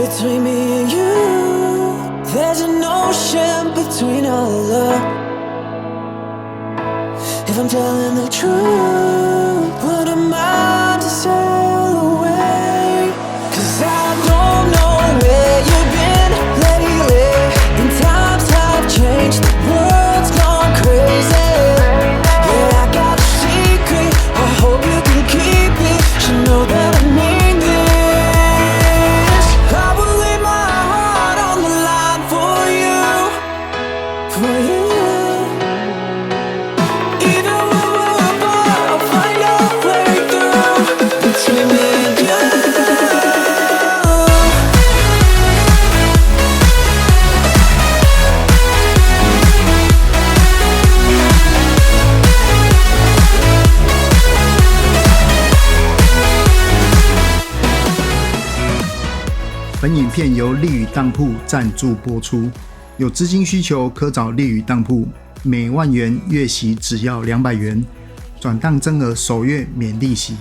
between me and you. There's an ocean between our love. If I'm telling the truth, what am I to sail away? 'Cause I don't know where you've been lately, and times have changed, the world's gone crazy. Yeah, I got a secret, I hope you can keep it. You know that I mean this. I will lay my heart on the line for you, for you. Even when we're apart, I'll find a way through between me and you. 本影片由立宇当铺赞助播出，有资金需求可找立宇当铺，每万元月息只要200元，转档增额首月免利息，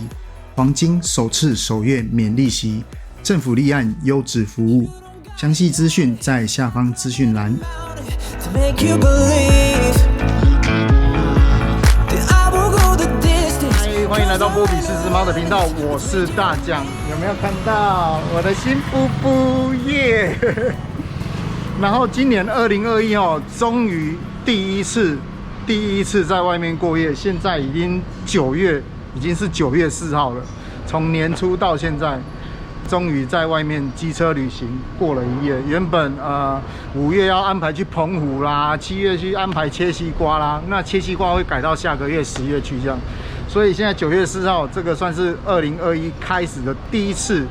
黄金首次首月免利息，政府立案优质服务，详细资讯在下方资讯栏。To make you believe that I will go the distance. 欢迎来到波比四只猫的频道，我是大酱。有没有看到我的新布布耶？然后今年2021哦，终于第一次在外面过夜，现在已经9月，已经是9月4号了。从年初到现在，终于在外面机车旅行过了一夜。原本5月要安排去澎湖啦，7月去安排切西瓜啦，那切西瓜会改到下个月10月去这样。所以现在9月4号，这个算是2021开始的第一次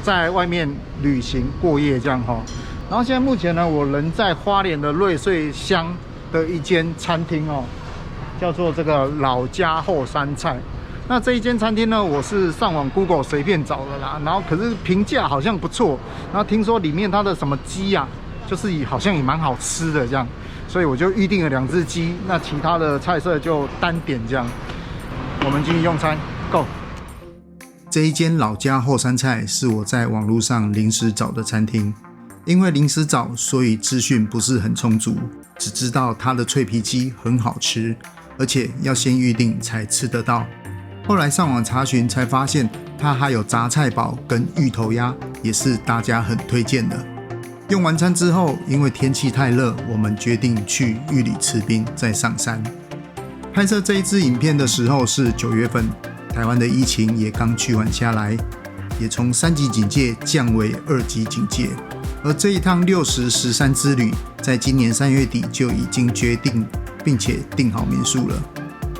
在外面旅行过夜这样哈。然后现在目前呢，我人在花莲的瑞穗乡的一间餐厅哦，叫做这个老家后山菜。那这一间餐厅呢，我是上网 Google 随便找的啦，然后可是评价好像不错，然后听说里面它的什么鸡啊，就是好像也蛮好吃的这样，所以我就预定了2只鸡，那其他的菜色就单点这样。我们进去用餐 ，Go！ 这一间老家后山菜是我在网络上临时找的餐厅，因为临时找，所以资讯不是很充足，只知道它的脆皮鸡很好吃，而且要先预定才吃得到。后来上网查询才发现，它还有杂菜堡跟芋头鸭，也是大家很推荐的。用完餐之后，因为天气太热，我们决定去玉里吃冰，再上山。拍摄这一支影片的时候是9月份，台湾的疫情也刚趋缓下来，也从3级警戒降为2级警戒。而这一趟60、13之旅，在今年3月底就已经决定，并且订好民宿了。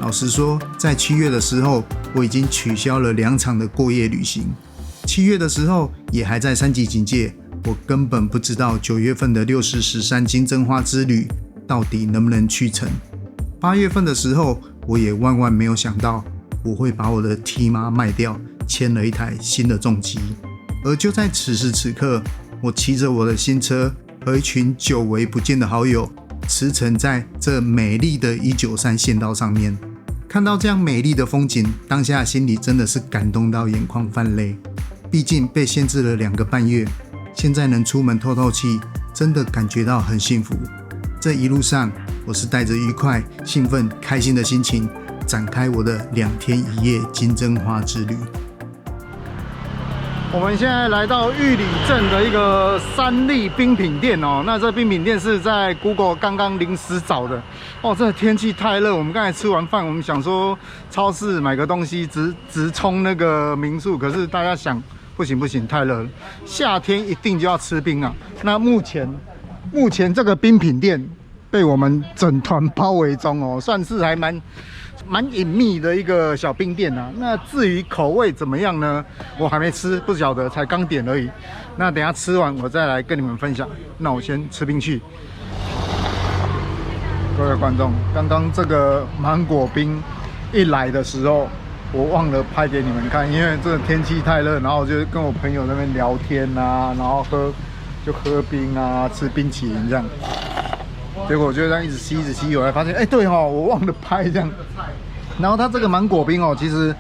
老实说，在7月的时候，我已经取消了2场的过夜旅行。7月的时候也还在3级警戒，我根本不知道9月份的60、13金针花之旅到底能不能去成。8月份的时候，我也万万没有想到我会把我的 T 妈卖掉，签了一台新的重机。而就在此时此刻，我骑着我的新车和一群久违不见的好友驰骋在这美丽的193县道上面。看到这样美丽的风景，当下心里真的是感动到眼眶泛泪。毕竟被限制了2个半月，现在能出门透透气，真的感觉到很幸福。这一路上，我是带着愉快、兴奋、开心的心情，展开我的2天1夜金针花之旅。我们现在来到玉里镇的一个三立冰品店哦，那这冰品店是在 Google 刚刚临时找的哦。这天气太热，我们刚才吃完饭，我们想说超市买个东西直冲那个民宿，可是大家想不行，太热了，夏天一定就要吃冰啊。那目前这个冰品店被我们整团包围中哦，算是还蛮隐秘的一个小冰店啊。那至于口味怎么样呢？我还没吃，不晓得，才刚点而已。那等一下吃完我再来跟你们分享。那我先吃冰去。各位观众，刚刚这个芒果冰一来的时候，我忘了拍给你们看，因为这个天气太热，然后我就跟我朋友那边聊天啊，然后喝冰啊，吃冰淇淋这样。结果我就这样一直吸，我才发现，对哦，我忘了拍这样。然后它这个芒果冰哦，其实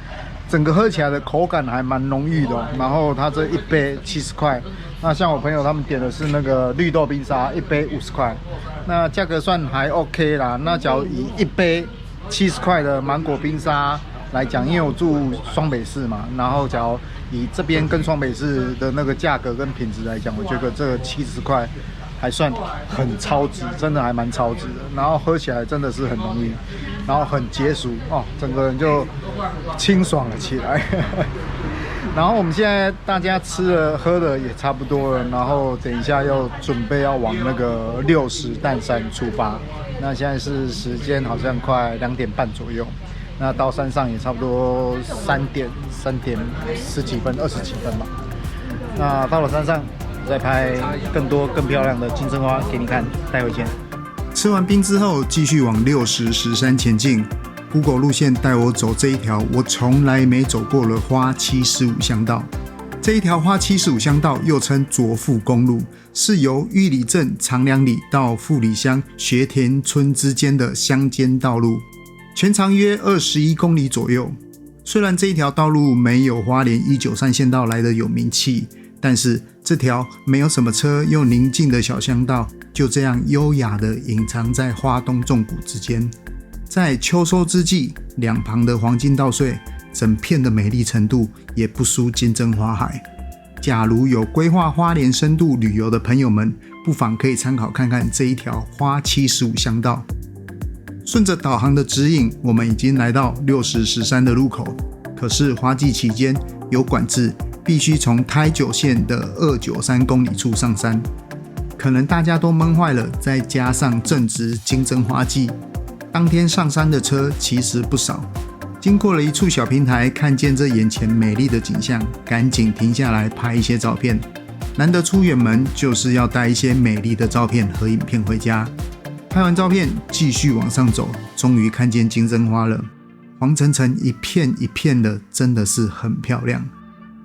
整个喝起来的口感还蛮浓郁的、然后它这一杯70块，那像我朋友他们点的是那个绿豆冰沙，一杯50块，那价格算还 OK 啦。那假如以一杯70块的芒果冰沙来讲，因为我住双北市嘛，然后假如以这边跟双北市的那个价格跟品质来讲，我觉得这个70块还算很超值，真的还蛮超值的。然后喝起来真的是很浓郁，然后很解暑哦，整个人就清爽了起来。然后我们现在大家吃了喝的也差不多了，然后等一下又准备要往那个60蛋山出发。那现在是时间好像快2点半左右，那到山上也差不多3点10几分、20几分吧。那到了山上，再拍更多更漂亮的金针花给你看，待会见。吃完冰之后，继续往60石山前进。Google 路线带我走这一条我从来没走过的花75乡道。这一条花75乡道又称左富公路，是由玉里镇长良里到富里乡学田村之间的乡间道路，全长约21公里左右。虽然这一条道路没有花莲193县道来的有名气，但是这条没有什么车又宁静的小乡道，就这样优雅地隐藏在花东纵谷之间。在秋收之际，两旁的黄金稻穗，整片的美丽程度也不输金针花海。假如有规划花莲深度旅游的朋友们，不妨可以参考看看这一条花75乡道。顺着导航的指引，我们已经来到60石山的路口。可是花季期间有管制，必须从台九线的293公里处上山。可能大家都闷坏了，再加上正值金针花季，当天上山的车其实不少。经过了一处小平台，看见这眼前美丽的景象，赶紧停下来拍一些照片。难得出远门，就是要带一些美丽的照片和影片回家。拍完照片，继续往上走，终于看见金针花了，黄澄澄一片一片的，真的是很漂亮。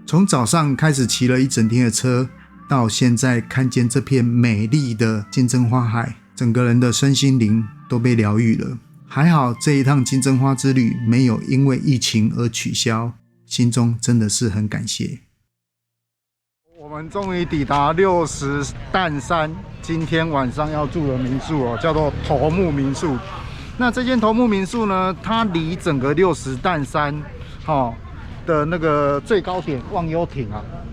从早上开始骑了一整天的车，到现在看见这片美丽的金针花海，整个人的身心灵都被疗愈了。还好这一趟金针花之旅没有因为疫情而取消，心中真的是很感谢。我们终于抵达60蛋山，今天晚上要住的民宿叫做头目民宿。那这间头目民宿呢，它离整个60蛋山的那个最高点忘忧亭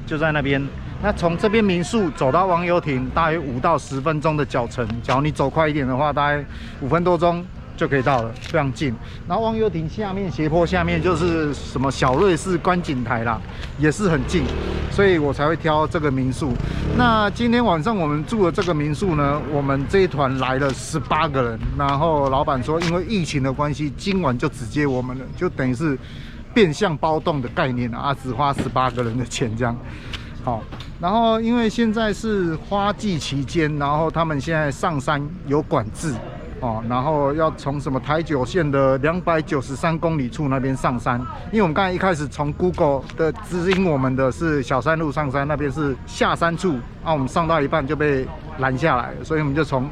就在那边。那从这边民宿走到忘忧亭，大约5到10分钟的脚程。假如你走快一点的话，大概5分多钟就可以到了，非常近。然后忘忧亭下面斜坡下面就是什么小瑞士观景台啦，也是很近，所以我才会挑这个民宿。那今天晚上我们住的这个民宿呢，我们这一团来了18个人，然后老板说因为疫情的关系，今晚就只接我们了，就等于是变相包栋的概念只花18个人的钱这样。好，然后因为现在是花季期间，然后他们现在上山有管制然后要从什么台九线的293公里处那边上山，因为我们刚才一开始从 Google 的指引我们的是小山路上山，那边是下山处我们上到一半就被拦下来了，所以我们就从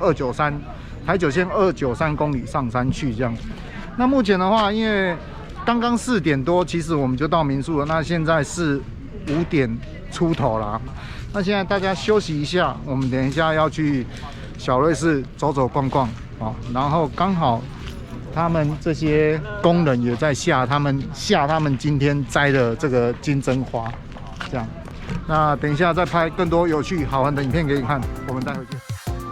台九线293公里上山去这样。那目前的话，因为刚刚4点多，其实我们就到民宿了，那现在是5点出头啦。那现在大家休息一下，我们等一下要去小瑞士走走逛逛然后刚好他们这些工人也在下他们今天摘的这个金针花，这样。那等一下再拍更多有趣好玩的影片给你看，我们待会见。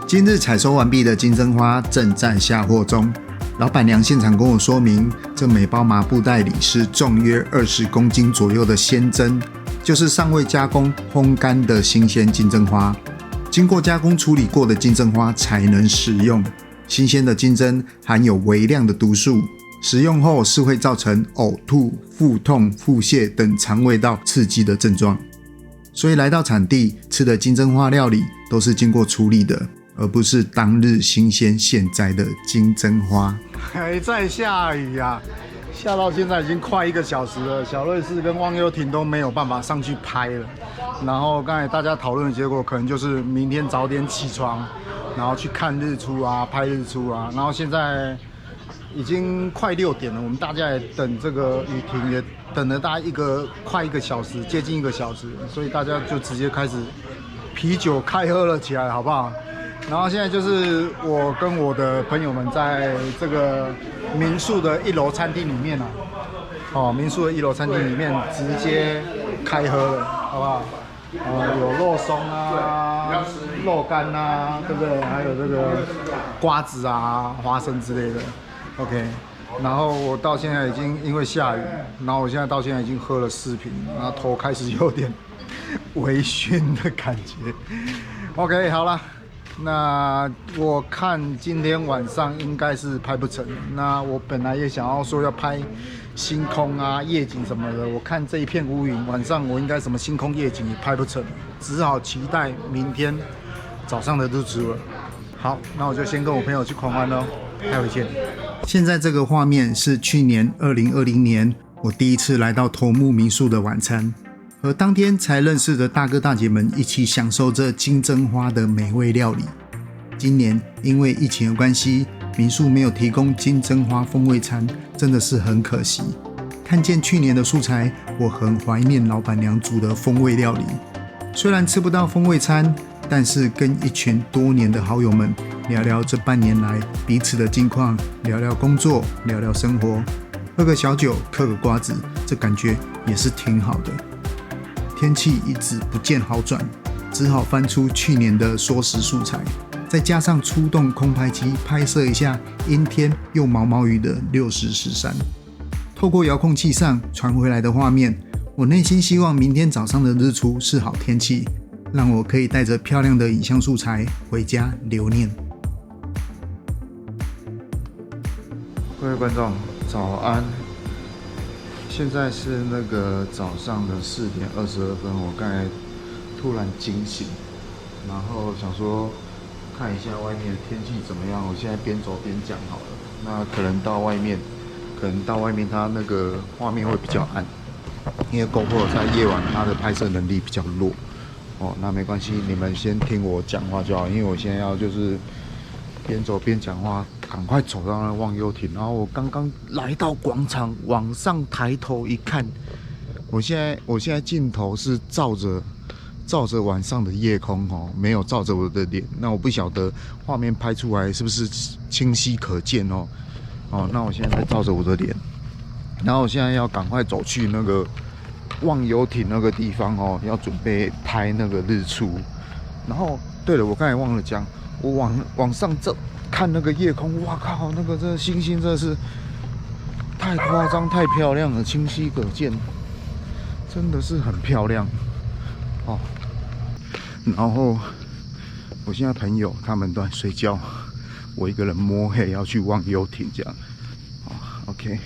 今日采收完毕的金针花正在下货中，老板娘现场跟我说明，这每包麻布袋里是重约20公斤左右的鲜针，就是尚未加工烘干的新鲜金针花，经过加工处理过的金针花才能食用。新鲜的金针含有微量的毒素，食用后是会造成呕吐、腹痛、腹泻等肠胃道刺激的症状。所以来到产地吃的金针花料理都是经过处理的，而不是当日新鲜现摘的金针花。还在下雨下到现在已经快1个小时了，小瑞士跟忘忧亭都没有办法上去拍了。然后刚才大家讨论的结果，可能就是明天早点起床，然后去看日出拍日出然后现在已经快6点了，我们大家也等这个雨停，也等了大概快1个小时，接近1个小时，所以大家就直接开始啤酒开喝了起来，好不好？然后现在就是我跟我的朋友们在这个民宿的1楼餐厅里面啊，民宿的1楼餐厅里面直接开喝了，好不好？有肉松啊、肉干啊，对不对？还有这个瓜子啊、花生之类的。OK， 然后我到现在已经因为下雨，然后我现在到现在已经喝了4瓶，然后头开始有点微醺的感觉。OK， 好了，那我看今天晚上应该是拍不成。那我本来也想要说要拍星空啊、夜景什么的，我看这一片乌云，晚上我应该什么星空夜景也拍不成，只好期待明天早上的日出了。好，那我就先跟我朋友去狂欢喽，待会见。现在这个画面是去年2020年我第一次来到头目民宿的晚餐，和当天才认识的大哥大姐们一起享受这金针花的美味料理。今年因为疫情的关系，民宿没有提供金针花风味餐，真的是很可惜。看见去年的素材，我很怀念老板娘煮的风味料理。虽然吃不到风味餐，但是跟一群多年的好友们聊聊这半年来彼此的近况，聊聊工作，聊聊生活，喝个小酒，嗑个瓜子，这感觉也是挺好的。天气一直不见好转，只好翻出去年的缩时素材，再加上出动空拍机拍摄一下阴天又毛毛雨的60石山。透过遥控器上传回来的画面，我内心希望明天早上的日出是好天气，让我可以带着漂亮的影像素材回家留念。各位观众，早安！现在是那个早上的4点22分，我刚才突然惊醒，然后想说看一下外面的天气怎么样。我现在边走边讲好了。那可能到外面它那个画面会比较暗，因为 GoPro 在夜晚它的拍摄能力比较弱。那没关系，你们先听我讲话就好，因为我现在要就是边走边讲话，赶快走到那忘忧亭。然后我刚刚来到广场，往上抬头一看，我现在镜头是照着晚上的夜空没有照着我的脸。那我不晓得画面拍出来是不是清晰可见那我现在在照着我的脸，然后我现在要赶快走去那个忘忧亭那个地方要准备拍那个日出。然后对了，我刚才忘了讲，我往上这看那个夜空，哇靠，那个这星星真的是太夸张太漂亮了，清晰可见，真的是很漂亮然后我现在朋友他们都在睡觉，我一个人摸黑要去忘忧亭这样。OK，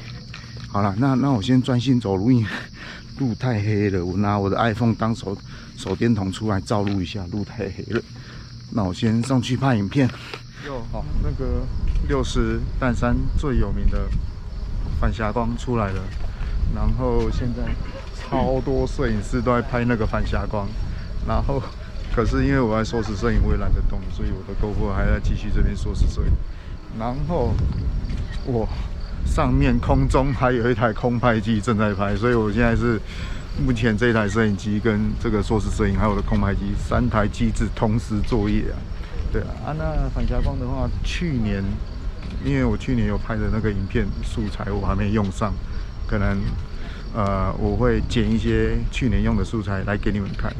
好了，那我先专心走路，因为路太黑了。我拿我的 iPhone 当手电筒出来照路一下，路太黑了。那我先上去拍影片。那个60淡山最有名的反霞光出来了，然后现在超多摄影师都在拍那个反霞光，然后可是因为我在缩时摄影，我也懒得动，所以我的 GoPro 还在继续这边缩时摄影。然后我上面空中还有一台空拍机正在拍，所以我现在是目前这一台摄影机跟这个缩时摄影还有我的空拍机3台机子同时作业啊。对啊，那反霞光的话，去年因为我去年有拍的那个影片素材我还没用上，可能我会剪一些去年用的素材来给你们看。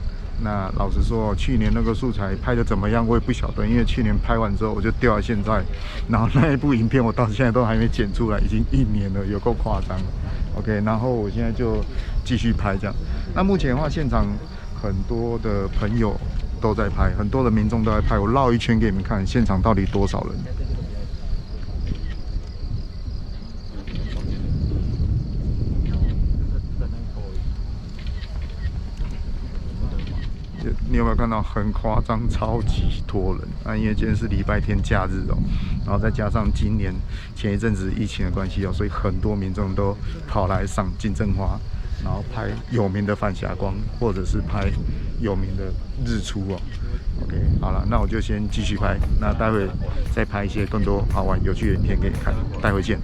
那老实说，去年那个素材拍的怎么样，我也不晓得，因为去年拍完之后我就掉到现在，然后那一部影片我到现在都还没剪出来，已经1年了，有够夸张。OK， 然后我现在就继续拍这样。那目前的话，现场很多的朋友都在拍，很多的民众都在拍，我绕一圈给你们看，现场到底多少人。你有没有看到很夸张，超级多人因为今天是礼拜天假日然后再加上今年前一阵子疫情的关系所以很多民众都跑来赏金针花，然后拍有名的反霞光，或者是拍有名的日出OK， 好了，那我就先继续拍，那待会再拍一些更多好玩有趣的影片给你看，待会见。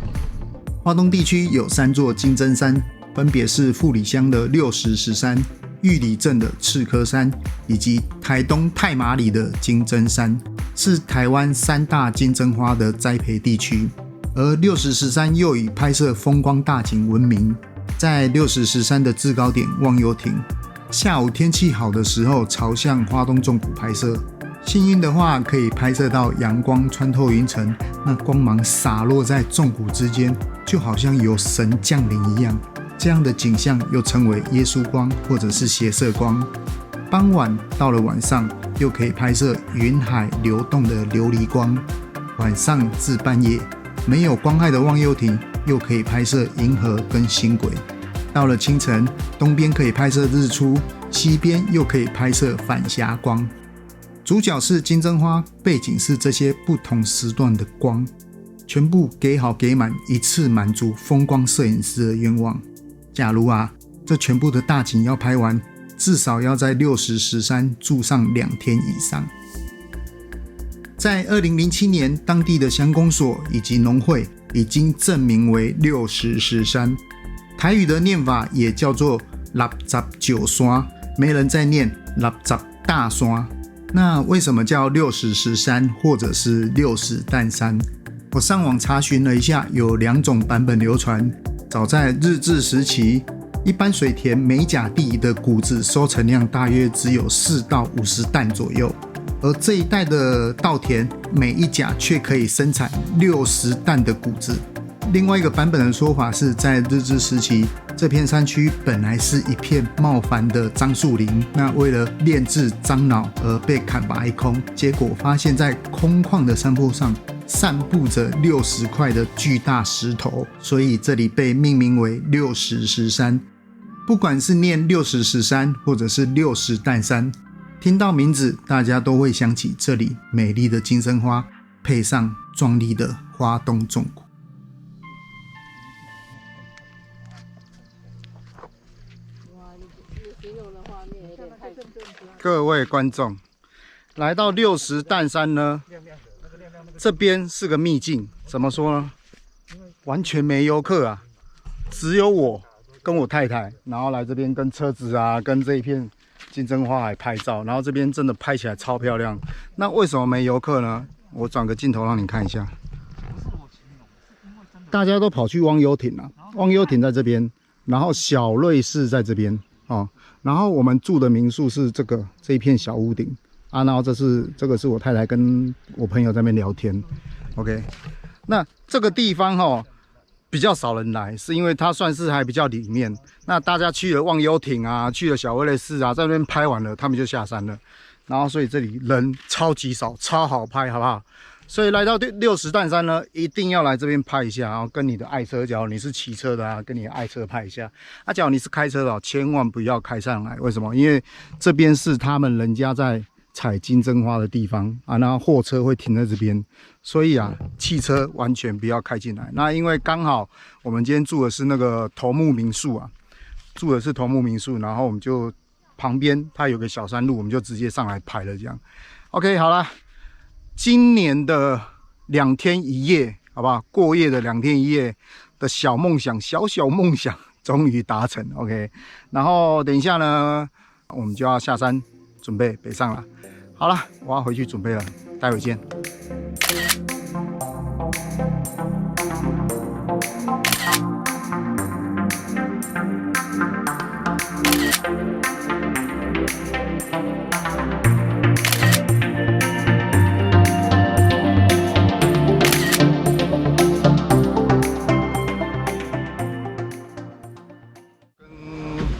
花东地区有3座金针山，分别是富里乡的六石石山、玉里镇的赤科山以及台东太麻里的金针山，是台湾3大金针花的栽培地区。而六石石山又以拍摄风光大景闻名，在六石石山的制高点忘忧亭，下午天气好的时候朝向花东纵谷拍摄，幸运的话可以拍摄到阳光穿透云层，那光芒洒落在纵谷之间，就好像有神降临一样。这样的景象又称为耶稣光或者是斜射光。傍晚到了晚上，又可以拍摄云海流动的琉璃光。晚上至半夜，没有光害的忘忧亭又可以拍摄银河跟星轨。到了清晨，东边可以拍摄日出，西边又可以拍摄反霞光。主角是金针花，背景是这些不同时段的光，全部给好给满，一次满足风光摄影师的愿望。假如这全部的大景要拍完，至少要在六石石山住上2天以上。在2007年，当地的乡公所以及农会已经正名为六石石山，台语的念法也叫做69山，没人在念60大山。那为什么叫六石石山或者是六石蛋山？我上网查询了一下，有2种版本流传。早在日治时期，一般水田每甲地的谷子收成量大约只有4到50担左右，而这一带的稻田每一甲却可以生产60担的谷子。另外一个版本的说法是在日治时期，这片山区本来是一片茂繁的樟树林，那为了炼制樟脑而被砍伐一空，结果发现在空旷的山坡上散布着60块的巨大石头，所以这里被命名为六石石山。不管是念六石石山或者是六石蛋山，听到名字大家都会想起这里美丽的金针花，配上壮丽的花东纵谷。各位观众，来到六石蛋山呢，这边是个秘境，怎么说呢？完全没游客只有我跟我太太，然后来这边跟车子跟这一片金针花海拍照，然后这边真的拍起来超漂亮。那为什么没游客呢？我转个镜头让你看一下，大家都跑去忘忧亭忘忧亭在这边，然后小瑞士在这边然后我们住的民宿是这一片小屋顶然后这个是我太太跟我朋友在那边聊天 ，OK。那这个地方比较少人来，是因为它算是还比较里面。那大家去了忘忧亭去了小瑞士在那边拍完了，他们就下山了。然后所以这里人超级少，超好拍，好不好？所以来到六石蛋山呢，一定要来这边拍一下，然后跟你的爱车，假如你是骑车的跟你的爱车拍一下。假如你是开车的千万不要开上来，为什么？因为这边是人家在采金针花的地方然后货车会停在这边，所以汽车完全不要开进来。那因为刚好我们今天住的是那个头目民宿然后我们就旁边它有个小山路，我们就直接上来拍了这样。OK， 好啦，今年的2天1夜，好不好？过夜的2天1夜的小梦想终于达成 ，OK。然后等一下呢，我们就要下山准备北上了。好了，我要回去准备了，待会见。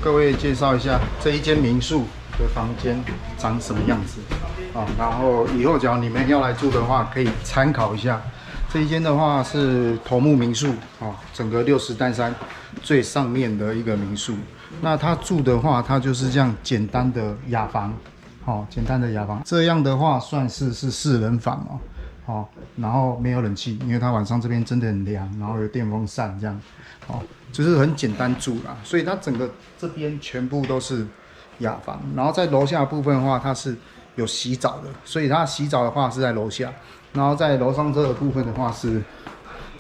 各位介绍一下这一间民宿的房间长什么样子然后以后假如你们要来住的话，可以参考一下。这一间的话是头目民宿整个六石蛋山最上面的一个民宿。那他住的话，他就是这样简单的雅房简单的雅房。这样的话算是4人房然后没有冷气，因为它晚上这边真的很凉，然后有电风扇这样就是很简单住啦。所以它整个这边全部都是雅房，然后在楼下的部分的话，它是有洗澡的，所以它洗澡的话是在楼下，然后在楼上这个部分的话是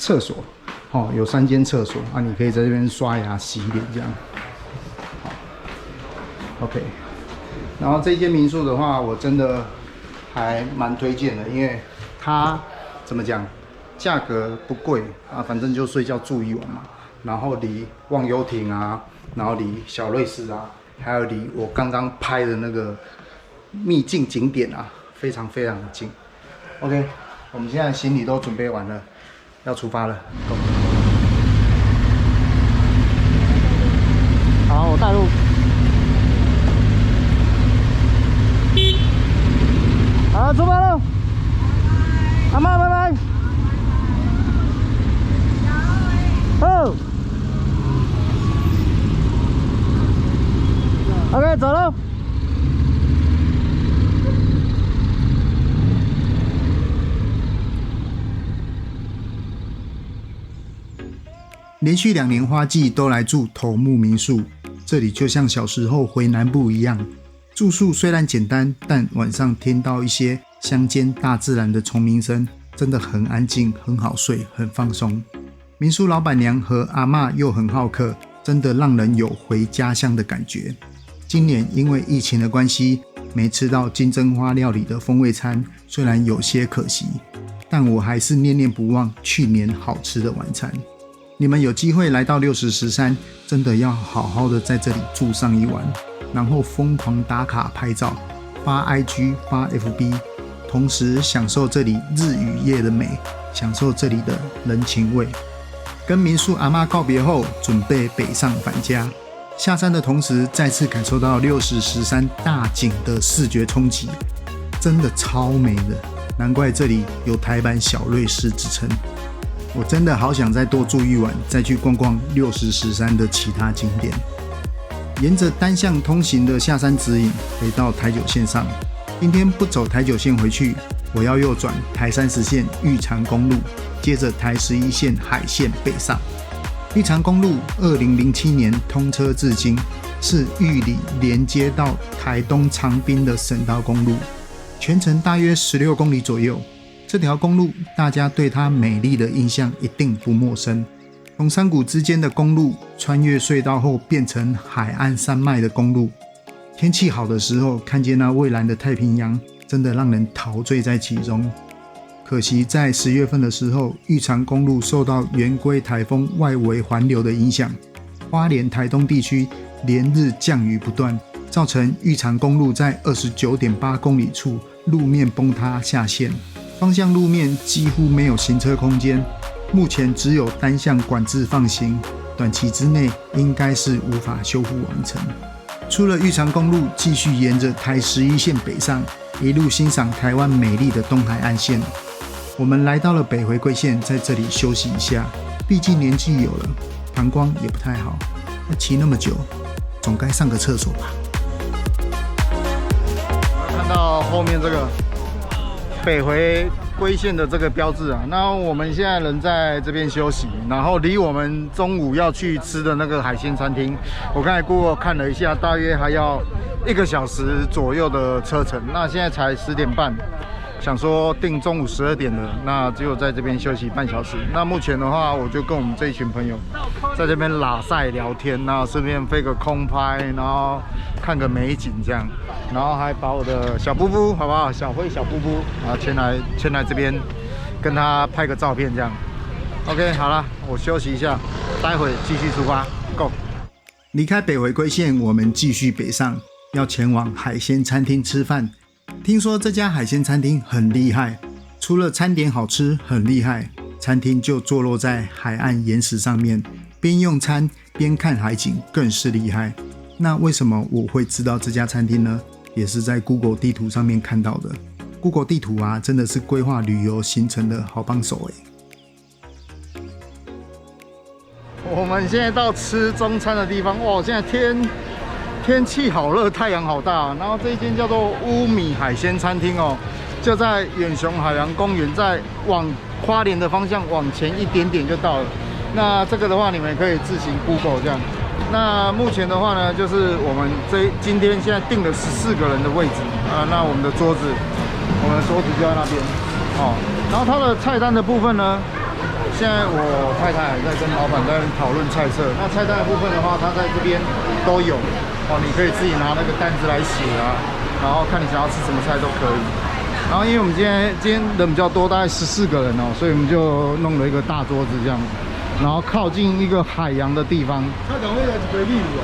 厕所，哦，有3间厕所啊，你可以在这边刷牙、洗脸这样。好 ，OK。然后这间民宿的话，我真的还蛮推荐的，因为它怎么讲，价格不贵啊，反正就睡觉住一晚嘛。然后离忘忧亭啊，然后离小瑞士啊，还有离我刚刚拍的那个秘境景点啊，非常非常的近。OK， 我们现在行李都准备完了，要出发了。Go。好，我带路。好，出发了。阿妈，拜拜。哦。OK， 走了。连续2年花季都来住头目民宿，这里就像小时候回南部一样。住宿虽然简单，但晚上听到一些乡间大自然的虫鸣声，真的很安静，很好睡，很放松。民宿老板娘和阿嬷又很好客，真的让人有回家乡的感觉。今年因为疫情的关系，没吃到金针花料理的风味餐，虽然有些可惜，但我还是念念不忘去年好吃的晚餐。你们有机会来到6013，真的要好好的在这里住上一晚，然后疯狂打卡拍照，发 IG 发 FB， 同时享受这里日与夜的美，享受这里的人情味。跟民宿阿嬷告别后，准备北上返家。下山的同时，再次感受到6013大景的视觉冲击，真的超美的，难怪这里有台版小瑞士之称。我真的好想再多住一晚，再去逛逛6013的其他景点。沿着单向通行的下山指引，回到台9线上。今天不走台9线回去，我要右转台30线玉长公路，接着台11线海线北上。玉长公路2007年通车至今，是玉里连接到台东长滨的省道公路，全程大约16公里左右。这条公路大家对它美丽的印象一定不陌生。从山谷之间的公路穿越隧道后，变成海岸山脉的公路。天气好的时候，看见那蔚蓝的太平洋，真的让人陶醉在其中。可惜在10月份的时候，玉长公路受到圆规台风外围环流的影响，花莲台东地区连日降雨不断，造成玉长公路在 29.8 公里处路面崩塌下陷，方向路面几乎没有行车空间，目前只有单向管制放行，短期之内应该是无法修复完成。出了玉长公路，继续沿着台11线北上，一路欣赏台湾美丽的东海岸线。我们来到了北回归线，在这里休息一下，毕竟年纪有了，膀胱也不太好，骑那么久，总该上个厕所吧。看到后面这个北回归线的这个标志啊，那我们现在人在这边休息，然后离我们中午要去吃的那个海鲜餐厅，我刚才 Google 看了一下，大约还要1个小时左右的车程。那现在才10点半，想说定中午12点了，那只有在这边休息半小时。那目前的话，我就跟我们这一群朋友在这边拉赛聊天，然后顺便飞个空拍，然后看个美景这样，然后还把我的小布布，好不好？小辉、小布布啊，牵来这边跟他拍个照片这样。OK， 好了，我休息一下，待会继续出发 ，Go！ 离开北回归线，我们继续北上，要前往海鲜餐厅吃饭。听说这家海鲜餐厅很厉害，除了餐点好吃很厉害，餐厅就坐落在海岸岩石上面，边用餐边看海景更是厉害。那为什么我会知道这家餐厅呢？也是在 Google 地图上面看到的。Google 地图啊，真的是规划旅游行程的好帮手欸。我们现在到吃中餐的地方，哇！现在天气好热，太阳好大。然后这一间叫做乌米海鲜餐厅哦，就在远雄海洋公园，在往花莲的方向往前一点点就到了。那这个的话，你们可以自行 Google 这样。那目前的话呢，就是我们今天现在定了14个人的位置啊。那我们的桌子就在那边哦。然后它的菜单的部分呢，现在我太太在跟老板在讨论菜色。那菜单的部分的话，它在这边都有哦，你可以自己拿那个单子来写啊，然后看你想要吃什么菜都可以。然后因为我们今天人比较多，大概14个人哦，所以我们就弄了一个大桌子这样，然后靠近一个海洋的地方。菜场会来几杯例子啊？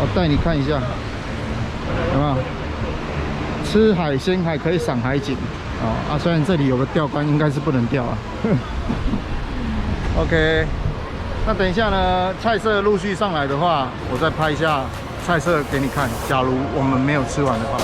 我带你看一下，有没有？吃海鲜还可以赏海景哦。虽然这里有个钓竿，应该是不能钓啊。OK， 那等一下呢，菜色陆续上来的话，我再拍一下菜色给你看。假如我们没有吃完的话。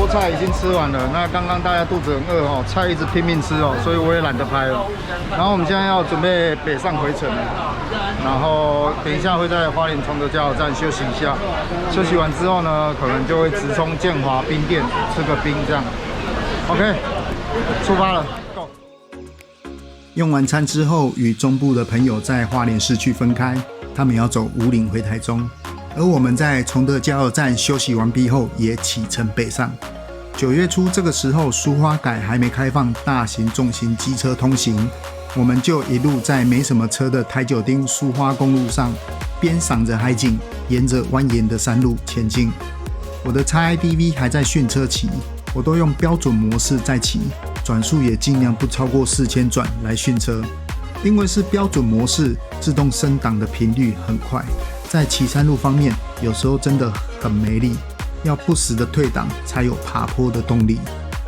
菜已经吃完了，那刚刚大家肚子很饿哦，菜一直拼命吃哦，所以我也懒得拍了。然后我们现在要准备北上回程了，然后等一下会在花莲崇德加油站休息一下，休息完之后呢，可能就会直冲建华冰店吃个冰这样。OK， 出发了 ，Go。用完餐之后，与中部的朋友在花莲市区分开，他们要走武岭回台中。而我们在崇德加油站休息完毕后，也启程北上。9月初这个时候，苏花改还没开放大型重型机车通行，我们就一路在没什么车的台九丁苏花公路上，边赏着海景，沿着蜿蜒的山路前进。我的 XIDV 还在训车骑，我都用标准模式在骑，转速也尽量不超过4000转来训车。因为是标准模式，自动升档的频率很快。在骑山路方面，有时候真的很没力，要不时的退档才有爬坡的动力。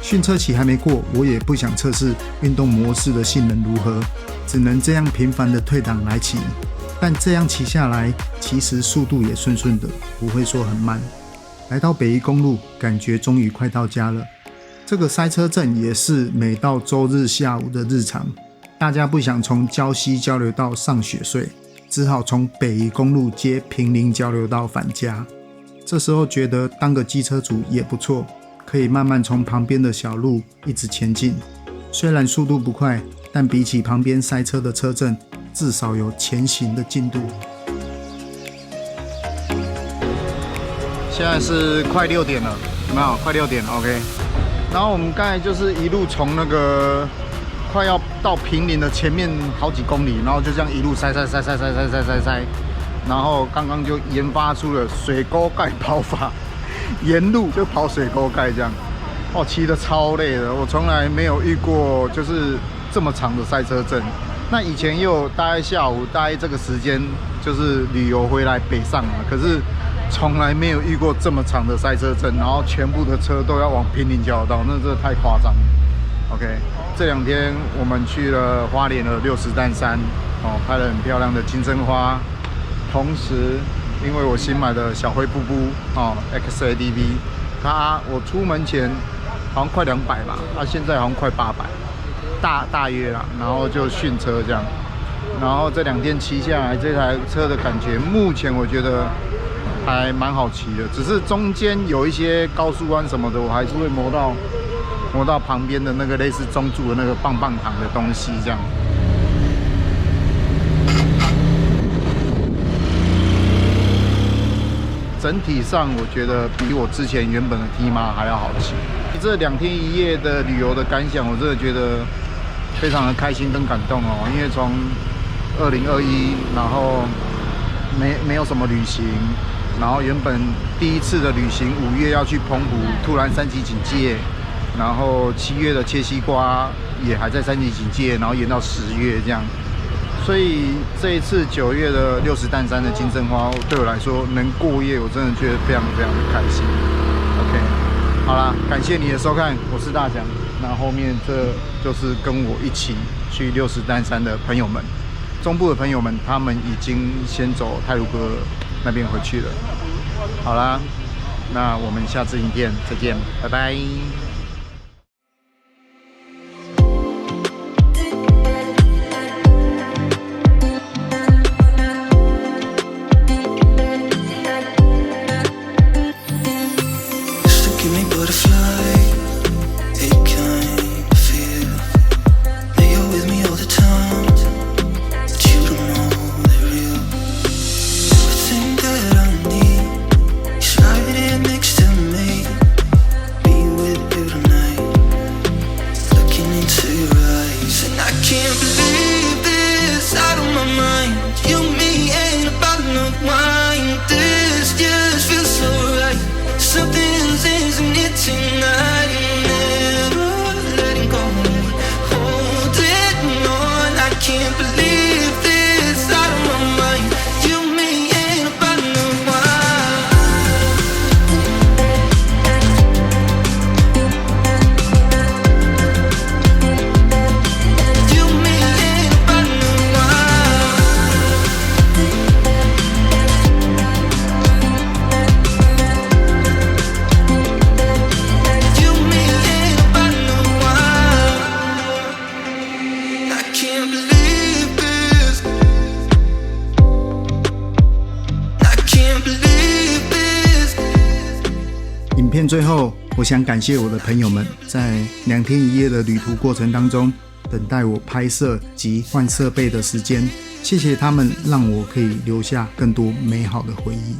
训车期还没过，我也不想测试运动模式的性能如何，只能这样频繁的退档来骑。但这样骑下来，其实速度也顺顺的，不会说很慢。来到北宜公路，感觉终于快到家了。这个塞车阵也是每到周日下午的日常，大家不想从礁溪交流道上雪隧，只好从北宜公路接平林交流道返家。这时候觉得当个机车族也不错，可以慢慢从旁边的小路一直前进。虽然速度不快，但比起旁边塞车的车阵，至少有前行的进度。现在是快6点了，有没有？快6点 ，OK。然后我们刚才就是一路从那个快要到平林的前面好几公里，然后就这样一路塞，然后刚刚就研发出了水沟盖跑法，沿路就跑水沟盖这样。哦，骑得超累的，我从来没有遇过就是这么长的塞车阵。那以前也有大概下午大概这个时间就是旅游回来北上嘛，可是从来没有遇过这么长的塞车阵，然后全部的车都要往平林交流道，那真的太夸张了。OK， 这2天我们去了花莲的60担山，哦，拍了很漂亮的金针花。同时，因为我新买的小灰布布哦 XADV， 我出门前好像快200吧，现在好像快800，大约啦。然后就训车这样，然后这2天骑下来，这台车的感觉，目前我觉得还蛮好骑的，只是中间有一些高速弯什么的，我还是会磨到旁边的那个类似中柱的那个棒棒糖的东西这样。整体上我觉得比我之前原本的 T-Max 还要好骑。这2天1夜的旅游的感想，我真的觉得非常的开心跟感动哦。因为从2021，然后没有什么旅行，然后原本第一次的旅行5月要去澎湖，突然3级警戒，然后7月的切西瓜也还在3级警戒，然后延到10月这样。所以这一次9月的60担山的金针花，对我来说能过夜，我真的觉得非常非常的开心。OK， 好啦，感谢你的收看，我是大奖。那后面这就是跟我一起去60担山的朋友们，中部的朋友们，他们已经先走太鲁阁那边回去了。好啦，那我们下次影片再见，拜拜。影片最后，我想感谢我的朋友们，在2天1夜的旅途过程当中，等待我拍摄及换设备的时间，谢谢他们，让我可以留下更多美好的回忆。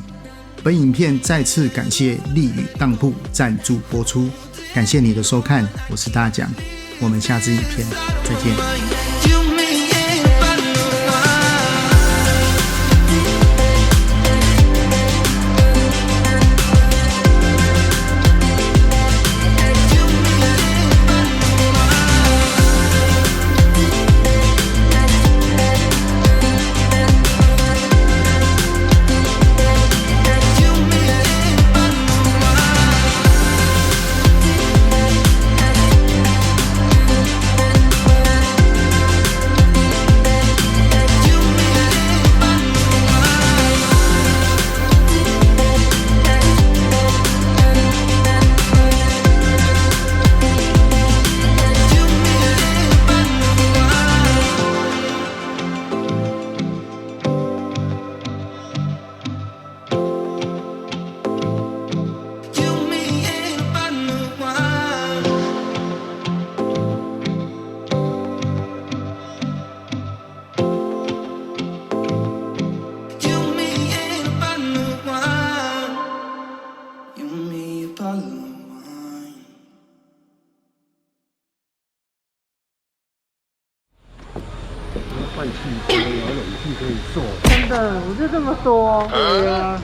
本影片再次感谢丽宇当铺赞助播出，感谢你的收看，我是大奖，我们下支影片再见。换气，有冷气可以做。真的，我就这么说。对啊。